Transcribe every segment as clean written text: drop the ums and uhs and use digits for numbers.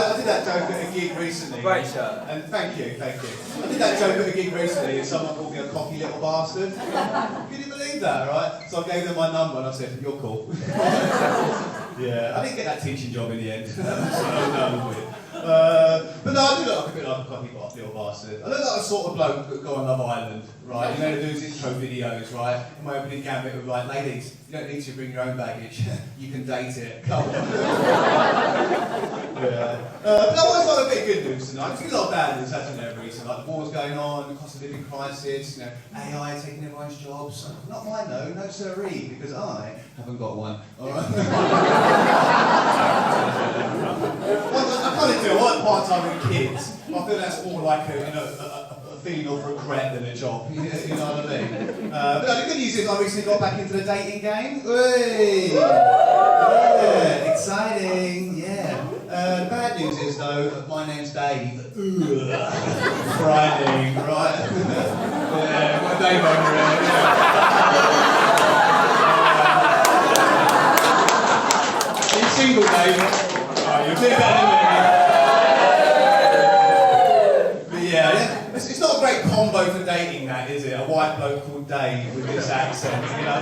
I did that joke at a gig recently. Great shirt. And thank you. I did that joke at a gig recently and someone called me a cocky little bastard. Can you believe that, right? So I gave them my number and I said, you're cool. Yeah, I didn't get that teaching job in the end. So but no, I do look like a bit like a cocky little bastard. I look like a sort of bloke that go on Love Island, right? You know, they do his intro videos, right? And my opening gambit was like, ladies, you don't need to bring your own baggage. You can date it. Come on. Yeah. But I always got a bit of good news tonight. There's been a lot of bad news, hasn't there, recently? Like the war's going on, the cost of living crisis, you know, AI taking everyone's jobs. Not mine though, no siree, because I haven't got one. Alright. I kind of do. I work part-time with kids. I feel that's more like a feeling of regret than a job. You know what I mean? But no, the good news is I recently got back into the dating game. Hey! Yeah, exciting, yeah. The bad news is though, my name's Dave. Frightening, right? Yeah, my Dave over here. Yeah. Are you single, Dave? Oh, you're a bit better than me. It's not a great combo for dating, that, is it? A white bloke called Dave with this accent, you know?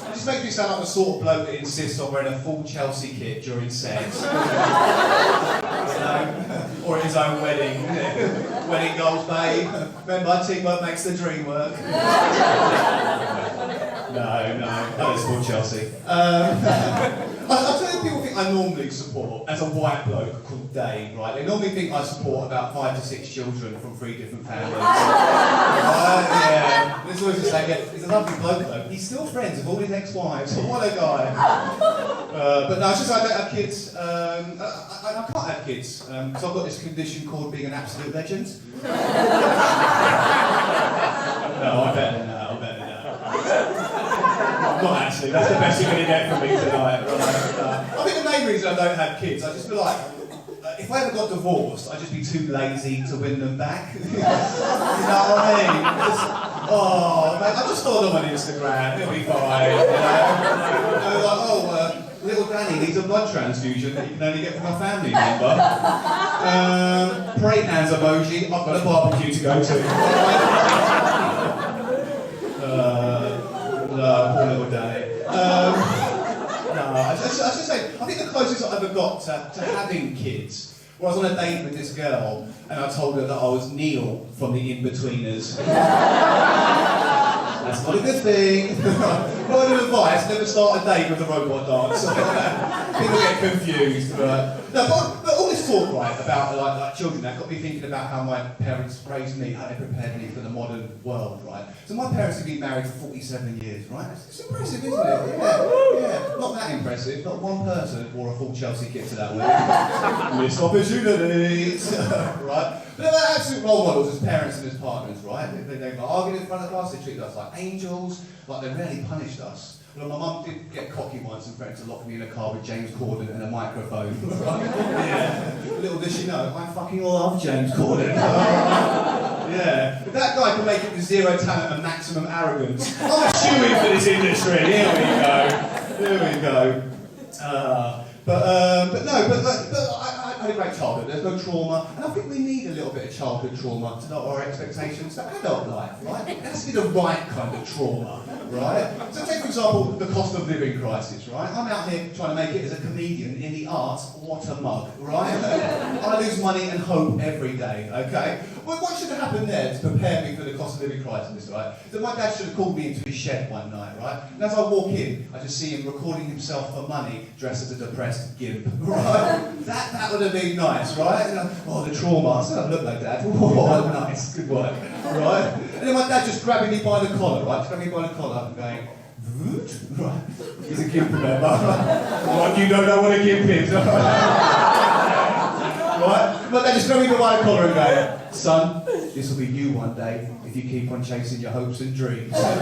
It just makes me sound like the sort of bloke that insists on wearing a full Chelsea kit during sex. You know? Or at his own wedding. Wedding goals, babe. Remember, teamwork makes the dream work. No, it's full Chelsea. I tell you, people think I normally support, as a white bloke called Dave, right? They normally think I support about 5 to 6 children from 3 different families. Yeah. There's always this like, he's a lovely bloke though. He's still friends with all his ex-wives. What a guy. But no, it's just I don't have kids. I can't have kids because I've got this condition called being an absolute legend. No, I'm better than that. Not actually, that's the best you're going to get from me tonight. Right? I think the main reason I don't have kids, I just feel like, if I ever got divorced, I'd just be too lazy to win them back. You know what I mean? I just follow them on Instagram, it'll be fine. You know? Little Danny needs a blood transfusion that you can only get from a family member. Pray hands emoji, I've got a barbecue to go to. Poor little Danny. I just say, I think the closest I ever got to having kids, where I was on a date with this girl, and I told her that I was Neil from the In-Betweeners. That's not a good thing. Word of advice, never start a date with a robot dance. People get confused. But all this talk, right, about like children, that got me thinking about how my parents raised me, how they prepared me for the modern world, right? So my parents have been married for 47 years, right? It's impressive, isn't it? Yeah. Not that impressive. Not one person wore a full Chelsea kit to that wedding. Missed opportunities, right? But they're absolute role models as parents and as partners, right? They argued in front of us, they treated us like angels, like they rarely punished us. Well, my mum did get cocky once and threatened to lock me in a car with James Corden and a microphone. Right? Yeah. Little does she know, I fucking love James Corden. Yeah. But that guy can make it with 0 talent and maximum arrogance. I'm a shoe-in for this industry. Here we go. But I had a great childhood, there's no trauma, and I think we need a little bit of childhood trauma to know our expectations for adult life, right? It has to be the right kind of trauma, right? So take, for example, the cost of living crisis, right? I'm out here trying to make it as a comedian in the arts, what a mug, right? I lose money and hope every day, okay? Well, what should have happened there to prepare me for the cost of living crisis, right? So my dad should have called me into his shed one night, right? And as I walk in, I just see him recording himself for money, dressed as a depressed gimp, right? That would have been nice, right? And the trauma. I said, look like Dad. Oh, nice, good work, right? And then my dad just grabbing me by the collar, right? Just grabbing me by the collar and going, right? He's a gimp, remember? Like you don't know what a gimp is, right? My dad just grabbing me by the collar and going, son, this will be you one day if you keep on chasing your hopes and dreams. Let's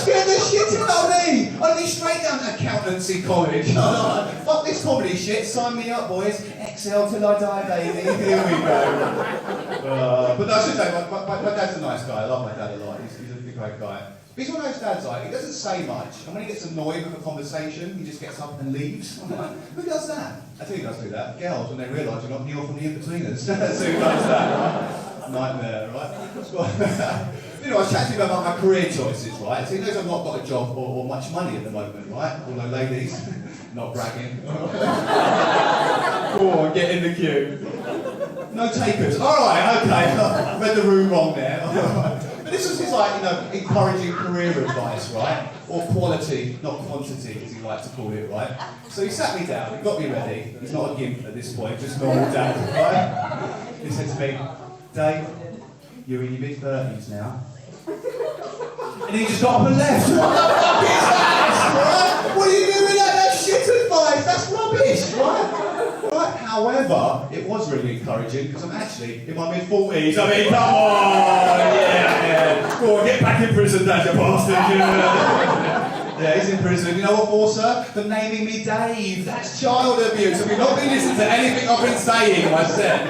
get this shit out of me! I'll be straight down to accountancy college. Fuck this comedy shit, sign me up, boys. Exhale till I die, baby. Here we go. But I should say, my dad's a nice guy. I love my dad a lot. He's a great guy. But he's one of those dads, like, he doesn't say much, and when he gets annoyed with a conversation, he just gets up and leaves. I'm like, who does that? I think who does do that. Girls, when they realise you're not new from the in-betweeners. So who does that, right? Nightmare, right? You know, I was chatting to him about my career choices, right? So he knows I've not got a job or much money at the moment, right? Although ladies, not bragging. Go on, get in the queue. No takers. Alright, okay. Read the room wrong there. But this was his, like, you know, encouraging career advice, right? Or quality, not quantity, as he liked to call it, right? So he sat me down, he got me ready. He's not a gimp at this point, just normal dad, right? He said to me, Dave, you're in your mid-30s now. And he just got up and left. What the fuck is that, right? What are you doing with that? That's shit advice, that's rubbish, right? Right? However, it was really encouraging because I'm actually in my mid-40s. I mean, come on! Yeah. Go on, get back in prison, Dad, you bastard! Yeah, he's in prison. You know what for, sir? For naming me Dave. That's child abuse. Have you not been listening to anything I've been saying? I said.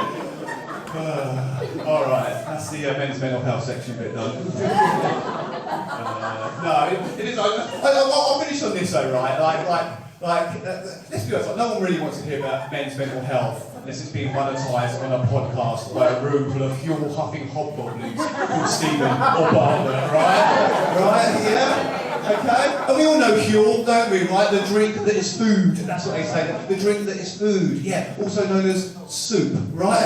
Alright, that's the men's mental health section bit done. No, it is. I'll finish on this though, right? Let's be honest, no one really wants to hear about men's mental health unless it's being monetised on a podcast by a room full of fuel-huffing hobgoblins called Stephen or Barbara, right? Right, yeah? Okay? And we all know Huel, don't we, right? The drink that is food, that's what they say. The drink that is food, yeah, also known as soup, right?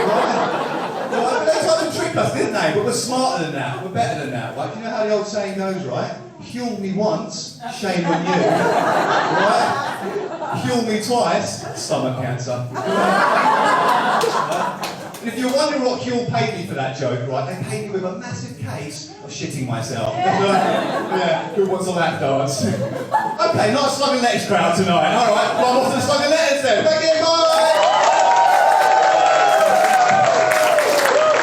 Right? Well, they tried to trick us, didn't they? But we're smarter than that, we're better than that. Like, you know how the old saying goes, right? Huel me once, shame on you. Right? Huel me twice, stomach cancer. And if you're wondering what Huel paid me for that joke, right, they paid me with a massive case of shitting myself. Yeah, who wants a lap dance? Okay, not a slugging lettuce crowd tonight. Alright, well, I'm off to the slugging lettuce.